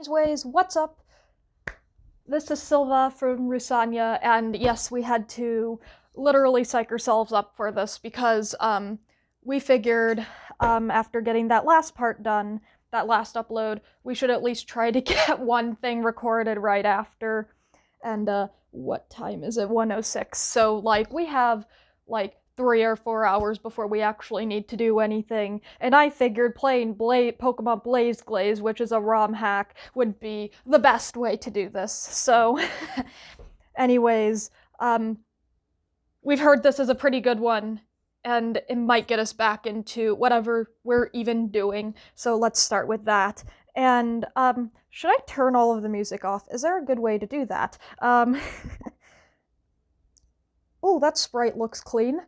Ways, what's up? This is Silva from Rusanya, and yes, we had to literally psych ourselves up for this because we figured after getting that last part done, that last upload, we should at least try to get one thing recorded right after. And what time is it? 1:06. So like we have like 3 or 4 hours before we actually need to do anything, and I figured playing Pokemon Glazed, which is a ROM hack, would be the best way to do this. So, anyways, we've heard this is a pretty good one, and it might get us back into whatever we're even doing, so let's start with that. And, should I turn all of the music off? Is there a good way to do that? Oh, that sprite looks clean.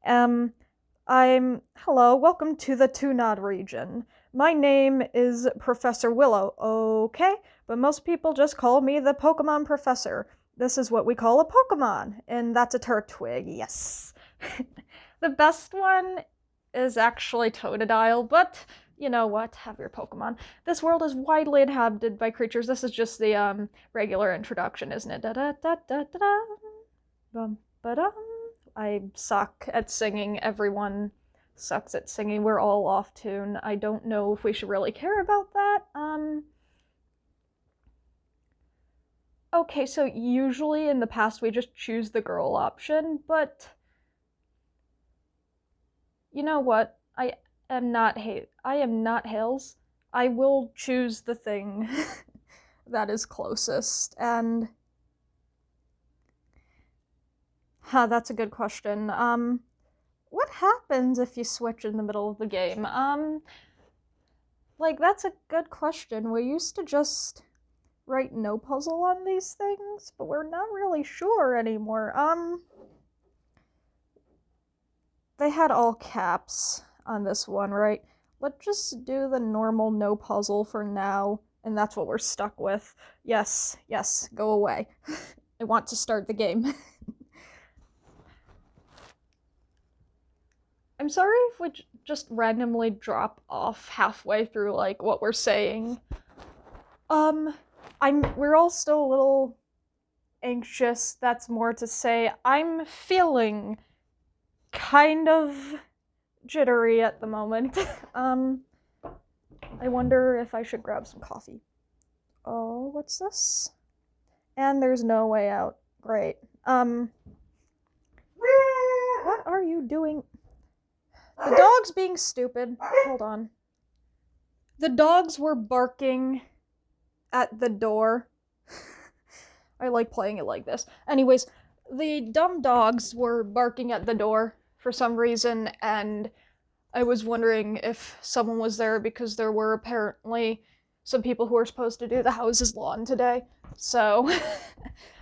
Hello, welcome to the Tunad region. My name is Professor Willow, okay? But most people just call me the Pokemon Professor. This is what we call a Pokemon, and that's a Turtwig, yes. The best one is actually Totodile, but you know what, have your Pokemon. This world is widely inhabited by creatures. This is just the, regular introduction, isn't it? Da-da-da-da-da-da. Bum, ba-dum. I suck at singing. Everyone sucks at singing. We're all off tune. I don't know if we should really care about that. Okay, so usually in the past we just choose the girl option, but you know what? I am not Hales. I will choose the thing that is closest, and that's a good question. What happens if you switch in the middle of the game? Like, that's a good question. We used to just write no puzzle on these things, but we're not really sure anymore. They had all caps on this one, right? Let's just do the normal no puzzle for now, and that's what we're stuck with. Yes, go away. I want to start the game. I'm sorry if we just randomly drop off halfway through, like, what we're saying. We're all still a little anxious, that's more to say. I'm feeling kind of jittery at the moment. I wonder if I should grab some coffee. Oh, what's this? And there's no way out. Great. What are you doing? The dog's being stupid. Hold on. The dogs were barking at the door. I like playing it like this. Anyways, the dumb dogs were barking at the door for some reason, and I was wondering if someone was there because there were apparently some people who were supposed to do the house's lawn today. So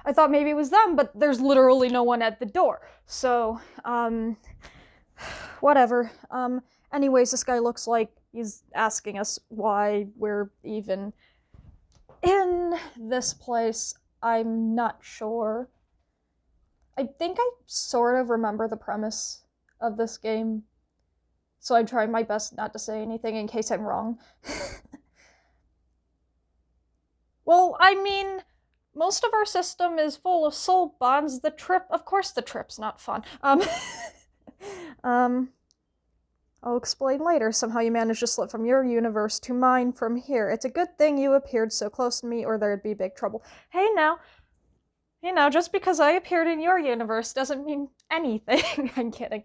I thought maybe it was them, but there's literally no one at the door. So, whatever. Anyways, this guy looks like he's asking us why we're even in this place. I'm not sure. I think I sort of remember the premise of this game, so I try my best not to say anything in case I'm wrong. Well, I mean, most of our system is full of soul bonds. Of course the trip's not fun. I'll explain later. Somehow you managed to slip from your universe to mine from here. It's a good thing you appeared so close to me, or there'd be big trouble. Hey now, just because I appeared in your universe doesn't mean anything. I'm kidding.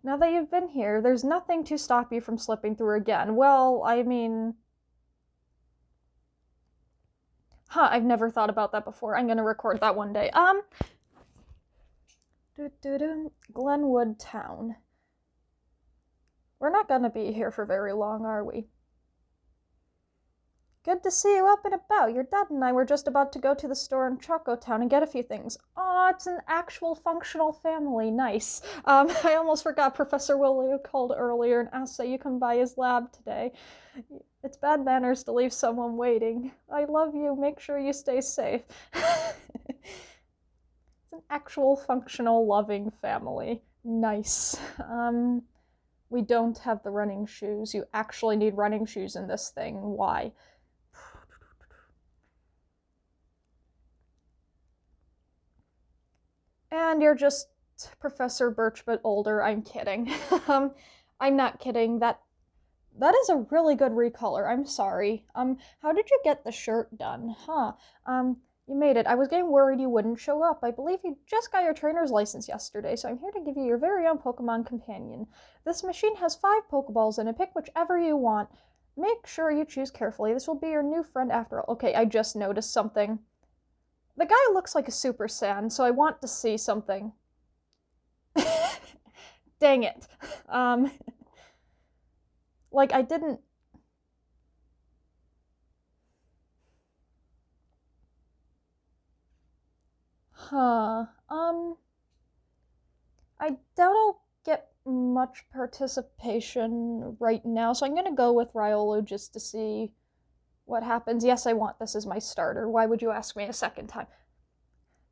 Now that you've been here, there's nothing to stop you from slipping through again. Well, I mean... I've never thought about that before. I'm gonna record that one day. Glenwood Town. We're not gonna be here for very long, are we? Good to see you up and about. Your dad and I were just about to go to the store in Choco Town and get a few things. Aw, it's an actual functional family. Nice. I almost forgot Professor Willow called earlier and asked so you come by his lab today. It's bad manners to leave someone waiting. I love you. Make sure you stay safe. It's an actual functional, loving family. Nice. We don't have the running shoes. You actually need running shoes in this thing. Why? And you're just Professor Birch, but older. I'm kidding. I'm not kidding. That is a really good recolor. I'm sorry. How did you get the shirt done? Huh. You made it. I was getting worried you wouldn't show up. I believe you just got your trainer's license yesterday, so I'm here to give you your very own Pokemon companion. This machine has 5 Pokeballs in it. Pick whichever you want. Make sure you choose carefully. This will be your new friend after all. Okay, I just noticed something. The guy looks like a Super Saiyan, so I want to see something. Dang it. Like, I didn't... Huh. I doubt I'll get much participation right now, so I'm gonna go with Riolu just to see what happens. Yes, I want this as my starter. Why would you ask me a second time?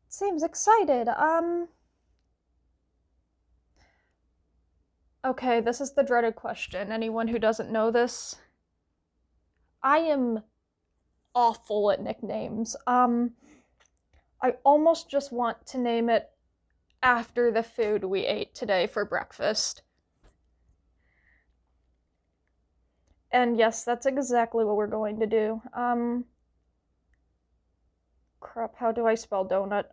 Seems excited. Okay, this is the dreaded question. Anyone who doesn't know this? I am awful at nicknames. I almost just want to name it after the food we ate today for breakfast. And yes, that's exactly what we're going to do. Crap, how do I spell donut?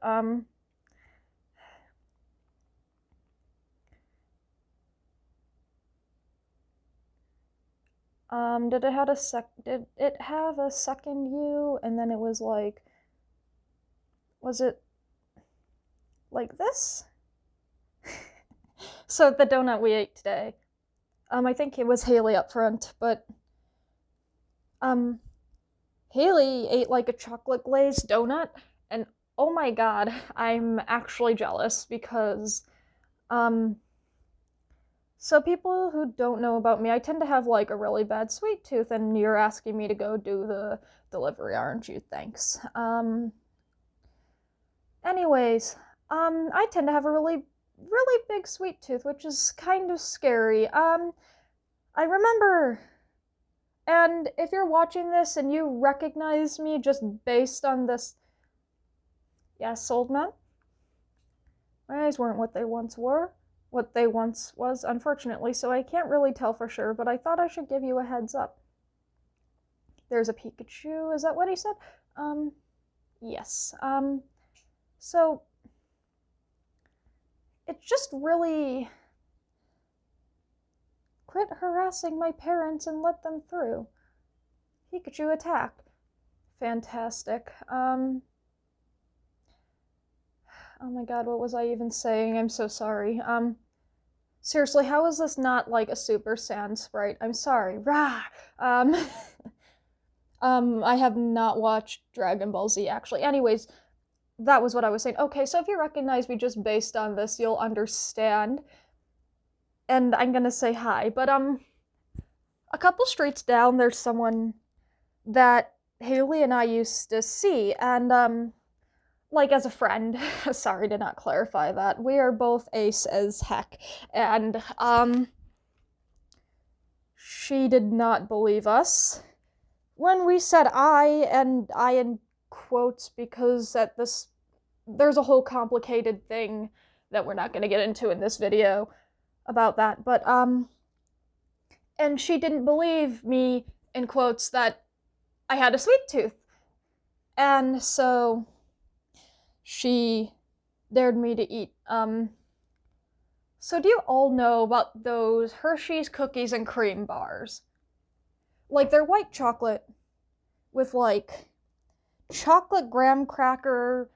Did it have a second U? And then it was like, was it like this? So the donut we ate today. I think it was Haley up front, but Haley ate like a chocolate glazed donut, and oh my god, I'm actually jealous because so people who don't know about me, I tend to have like a really bad sweet tooth, and you're asking me to go do the delivery, aren't you? Thanks. Anyways, I tend to have a really big sweet tooth, which is kind of scary. I remember, and if you're watching this and you recognize me just based on this, yes, old man, my eyes weren't what they once were. What they once was, unfortunately, so I can't really tell for sure, but I thought I should give you a heads up. There's a Pikachu, is that what he said? Yes. So, it's just really... Quit harassing my parents and let them through. Pikachu attacked. Fantastic. Oh my god, what was I even saying? I'm so sorry. Seriously, how is this not like a Super Saiyan sprite? I'm sorry. Rah! I have not watched Dragon Ball Z, actually. Anyways, that was what I was saying. Okay, so if you recognize me just based on this, you'll understand. And I'm gonna say hi, but, a couple streets down, there's someone that Haley and I used to see, and, like, as a friend. Sorry to not clarify that. We are both ace as heck. And, she did not believe us when we said I in quotes, because there's a whole complicated thing that we're not gonna get into in this video about that. But, and she didn't believe me, in quotes, that I had a sweet tooth. And so... she dared me to eat. So do you all know about those Hershey's cookies and cream bars? Like, they're white chocolate with, like, chocolate graham cracker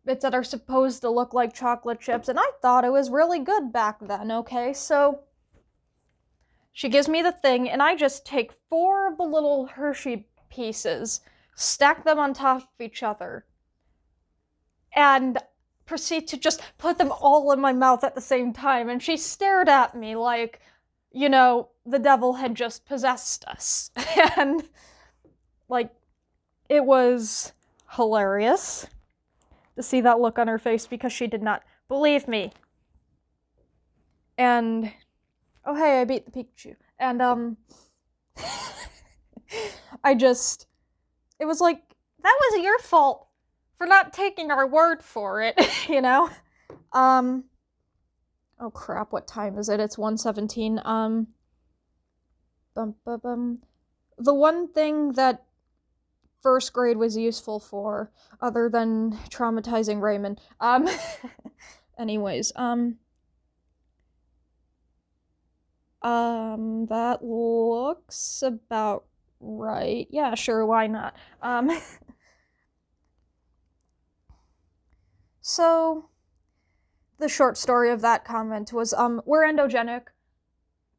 bits that are supposed to look like chocolate chips, and I thought it was really good back then, okay? So, she gives me the thing, and I just take 4 of the little Hershey pieces, stack them on top of each other, and proceed to just put them all in my mouth at the same time. And she stared at me like, you know, the devil had just possessed us. And, like, it was hilarious to see that look on her face because she did not believe me. And, oh hey, I beat the Pikachu. And, it was like, that wasn't your fault for not taking our word for it, you know? Oh crap, what time is it? It's 1:17. The one thing that first grade was useful for, other than traumatizing Raymond, anyways, that looks about right. Yeah, sure, why not? So, the short story of that comment was, we're endogenic,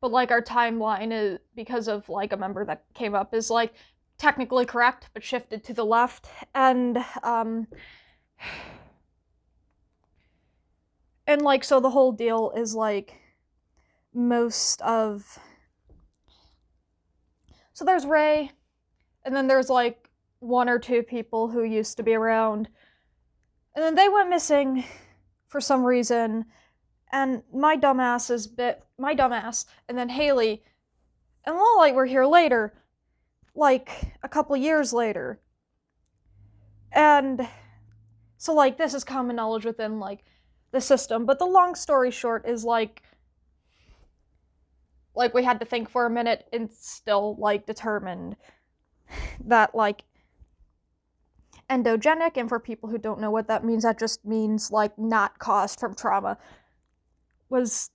but, like, our timeline is, because of, like, a member that came up, is, like, technically correct, but shifted to the left, and, like, so the whole deal is, like, most of... So there's Ray, and then there's, like, one or two people who used to be around, and then they went missing for some reason, and my dumbass, and then Haley, and Lolite were here later, like, a couple years later. And so, like, this is common knowledge within, like, the system, but the long story short is, like, we had to think for a minute and still, like, determined that, like, endogenic, and for people who don't know what that means, that just means, like, not caused from trauma, was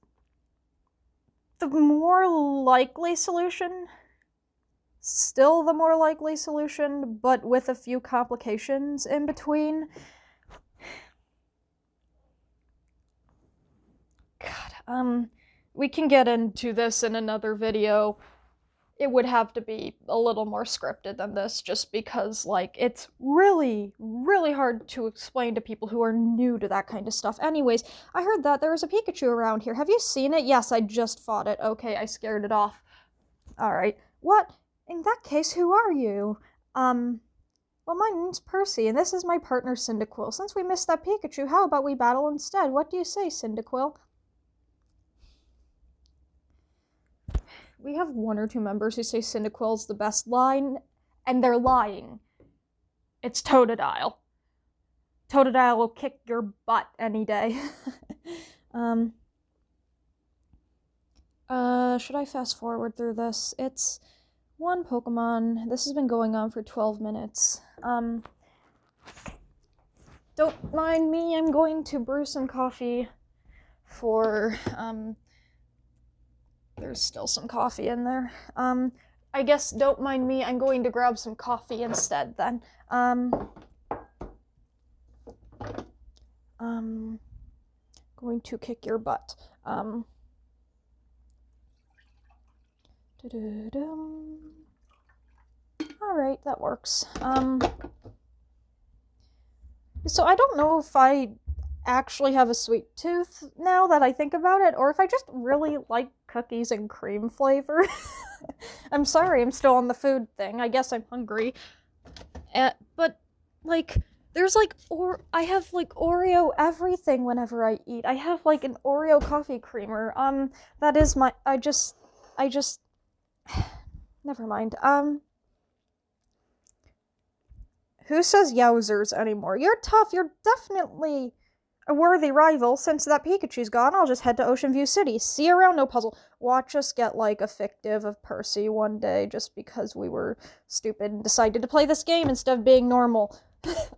the more likely solution. Still the more likely solution, but with a few complications in between. God, we can get into this in another video. It would have to be a little more scripted than this, just because, like, it's really, really hard to explain to people who are new to that kind of stuff. Anyways, I heard that there was a Pikachu around here. Have you seen it? Yes, I just fought it. Okay, I scared it off. Alright. What? In that case, who are you? Well, my name's Percy, and this is my partner, Cyndaquil. Since we missed that Pikachu, how about we battle instead? What do you say, Cyndaquil? We have one or two members who say Cyndaquil's the best line, and they're lying. It's Totodile. Totodile will kick your butt any day. Should I fast forward through this? It's one Pokemon. This has been going on for 12 minutes. Don't mind me, I'm going to brew some coffee for, there's still some coffee in there. I guess don't mind me, I'm going to grab some coffee instead then. Going to kick your butt. Alright, that works. So I don't know if I actually have a sweet tooth now that I think about it, or if I just really like cookies and cream flavor. I'm sorry, I'm still on the food thing. I guess I'm hungry. But, like, there's, like, I have, like, Oreo everything whenever I eat. I have, like, an Oreo coffee creamer. That is my, I just, never mind. Who says yowzers anymore? You're tough, you're definitely a worthy rival. Since that Pikachu's gone, I'll just head to Ocean View City. See you around, no puzzle. Watch us get, like, a fictive of Percy one day, just because we were stupid and decided to play this game instead of being normal.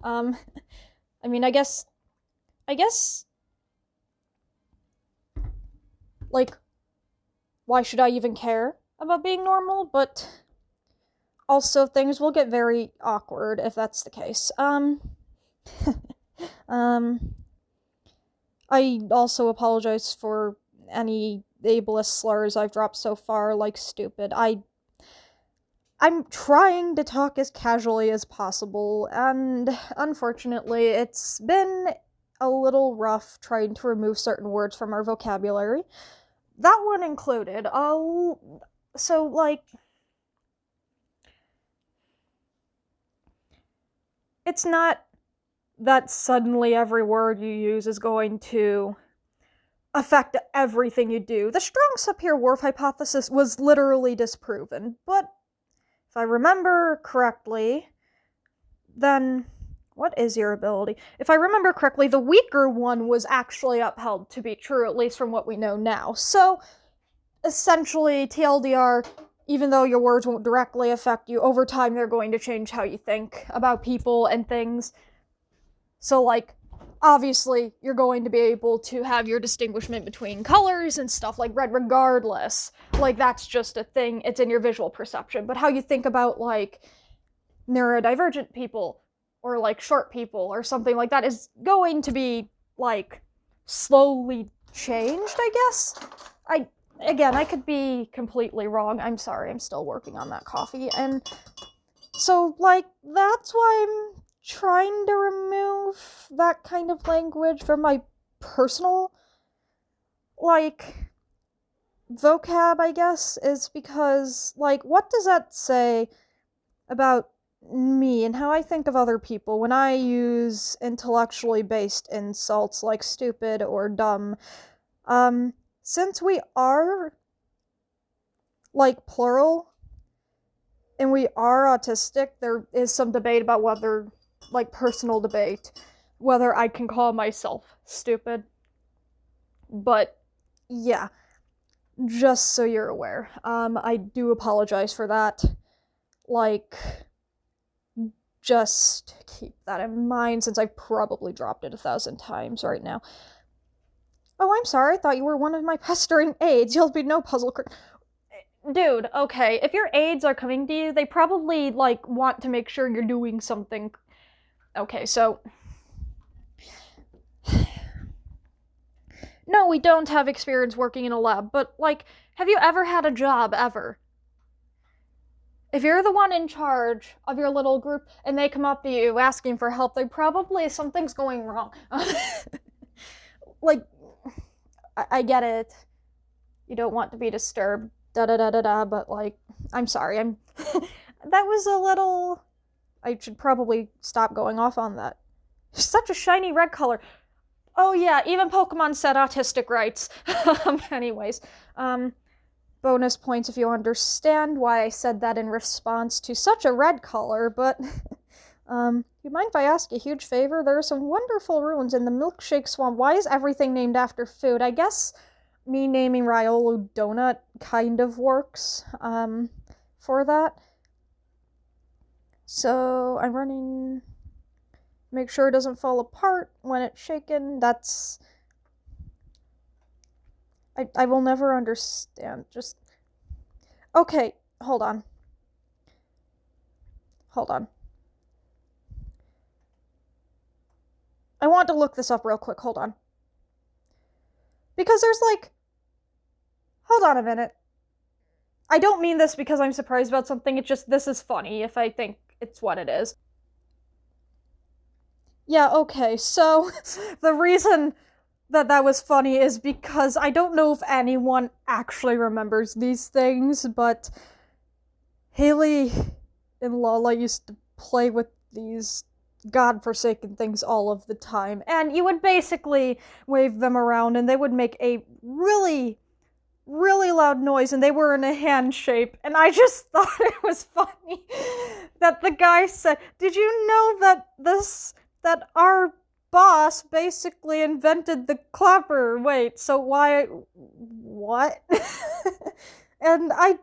I mean, I guess, like, why should I even care about being normal? But also, things will get very awkward if that's the case. I also apologize for any ableist slurs I've dropped so far, like stupid. I'm trying to talk as casually as possible, and unfortunately, it's been a little rough trying to remove certain words from our vocabulary. That one included. So, like, it's not that suddenly every word you use is going to affect everything you do. The strong Sapir-Whorf hypothesis was literally disproven, but if I remember correctly, then What is your ability? If I remember correctly, the weaker one was actually upheld to be true, at least from what we know now. So, essentially, TLDR, even though your words won't directly affect you, over time they're going to change how you think about people and things. So, like, obviously, you're going to be able to have your distinguishment between colors and stuff like red regardless. Like, that's just a thing. It's in your visual perception. But how you think about, like, neurodivergent people, or, like, short people, or something like that is going to be, like, slowly changed, I guess? Again, I could be completely wrong. I'm sorry, I'm still working on that coffee. And so, like, that's why I'm trying to remove that kind of language from my personal, like, vocab, I guess, is because, like, what does that say about me and how I think of other people when I use intellectually based insults like stupid or dumb? Since we are, like, plural, and we are autistic, there is some debate about whether, like, personal debate, whether I can call myself stupid. But, yeah, just so you're aware. I do apologize for that. Like, just keep that in mind, since I've probably dropped it 1,000 times right now. Oh, I'm sorry, I thought you were one of my pestering aides. You'll be no puzzle Dude, okay, if your aides are coming to you, they probably, like, want to make sure you're doing something. Okay, so... No, we don't have experience working in a lab, but, like, have you ever had a job, ever? If you're the one in charge of your little group, and they come up to you asking for help, they probably... something's going wrong. Like... I get it. You don't want to be disturbed, da-da-da-da-da, but, like, I'm sorry, that was a little... I should probably stop going off on that. Such a shiny red color. Oh yeah, even Pokemon said autistic rights. Anyways, bonus points if you understand why I said that in response to such a red color, but... you mind if I ask a huge favor? There are some wonderful ruins in the Milkshake Swamp. Why is everything named after food? I guess me naming Riolu Donut kind of works, for that. So, I'm running... Make sure it doesn't fall apart when it's shaken. That's... I will never understand. Just... Okay, hold on. Hold on. I want to look this up real quick, hold on. Because there's, like... Hold on a minute. I don't mean this because I'm surprised about something, it's just this is funny if I think it's what it is. Yeah, okay, so the reason that was funny is because I don't know if anyone actually remembers these things, but Haley and Lala used to play with these godforsaken things all of the time, and you would basically wave them around and they would make a really, really loud noise, and they were in a hand shape, and I just thought it was funny that the guy said, "Did you know that our boss basically invented the clapper? Wait, so why... what?" And I'm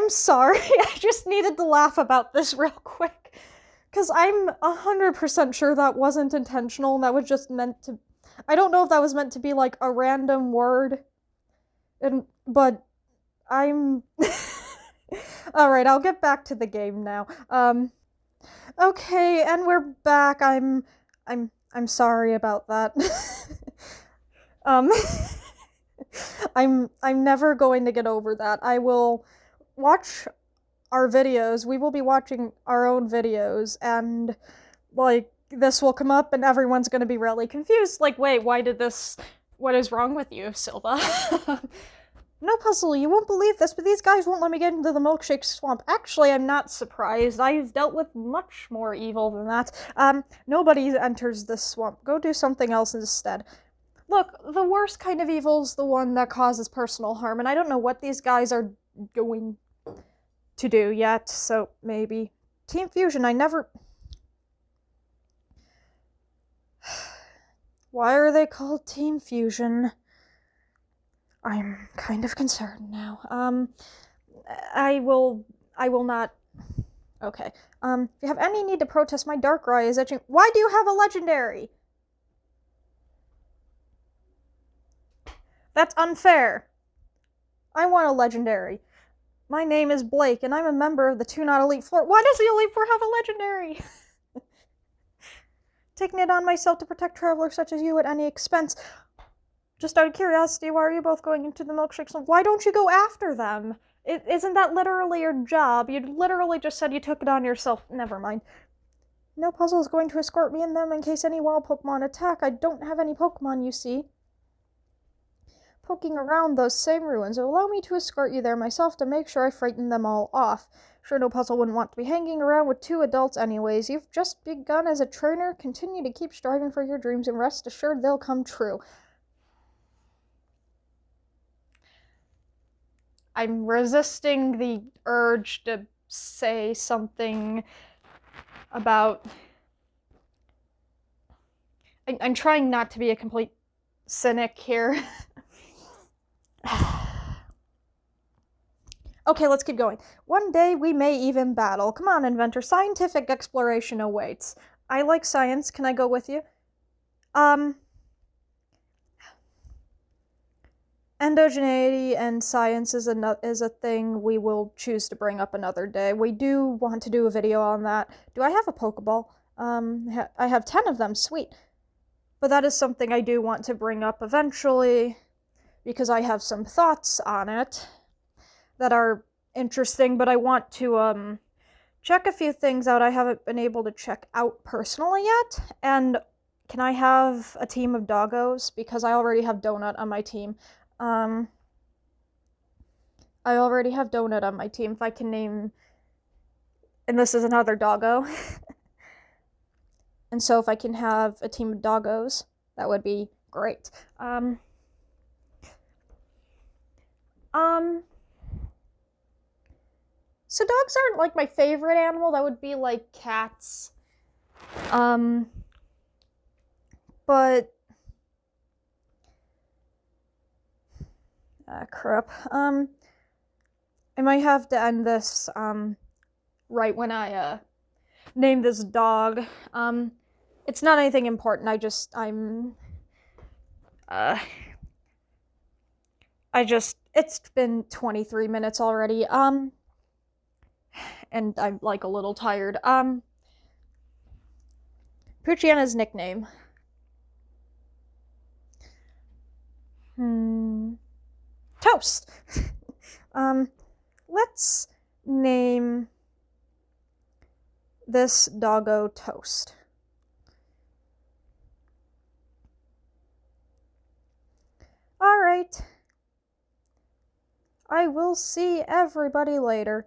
sorry, I just needed to laugh about this real quick. Because I'm 100% sure that wasn't intentional, and that was just meant to... I don't know if that was meant to be, like, a random word. But I'm... Alright, I'll get back to the game now. Okay, and we're back. I'm sorry about that. I'm never going to get over that. I will watch our videos. We will be watching our own videos, and, like, this will come up and everyone's gonna be really confused. Like, wait, why did this... What is wrong with you, Silva? No, Puzzle, you won't believe this, but these guys won't let me get into the Milkshake Swamp. Actually, I'm not surprised. I've dealt with much more evil than that. Nobody enters this swamp. Go do something else instead. Look, the worst kind of evil is the one that causes personal harm, and I don't know what these guys are going to do yet, so maybe. Team Fusion, I never... Why are they called Team Fusion? I'm kind of concerned now. I will not. Okay. If you have any need to protest, my Darkrai is itching. Why do you have a legendary? That's unfair. I want a legendary. My name is Blake, and I'm a member of the Two Not Elite Four. Why does the Elite Four have a legendary? Taking it on myself to protect travelers such as you at any expense. Just out of curiosity, why are you both going into the milkshakes? Why don't you go after them? Isn't that literally your job? You literally just said you took it on yourself. Never mind. No puzzle is going to escort me and them in case any wild Pokemon attack. I don't have any Pokemon, you see. Poking around those same ruins will allow me to escort you there myself to make sure I frighten them all off. Sure, no puzzle wouldn't want to be hanging around with two adults anyways. You've just begun as a trainer. Continue to keep striving for your dreams and rest assured they'll come true. I'm resisting the urge to say something about... I'm trying not to be a complete cynic here. Okay, let's keep going. One day we may even battle. Come on, inventor. Scientific exploration awaits. I like science. Can I go with you? Endogeneity and science is a thing we will choose to bring up another day. We do want to do a video on that. Do I have a Pokeball? I have 10 of them. Sweet. But that is something I do want to bring up eventually, because I have some thoughts on it that are interesting, but I want to check a few things out I haven't been able to check out personally yet. And can I have a team of doggos? Because I already have Donut on my team. I already have Donut on my team. If I can name... And this is another doggo. And so if I can have a team of doggos, that would be great. So dogs aren't like my favorite animal. That would be like cats. But crap. I might have to end this right when I name this dog. It's not anything important. It's been 23 minutes already. And I'm like a little tired. Poochiana's nickname. Toast. Let's name this doggo Toast. Alright. I will see everybody later.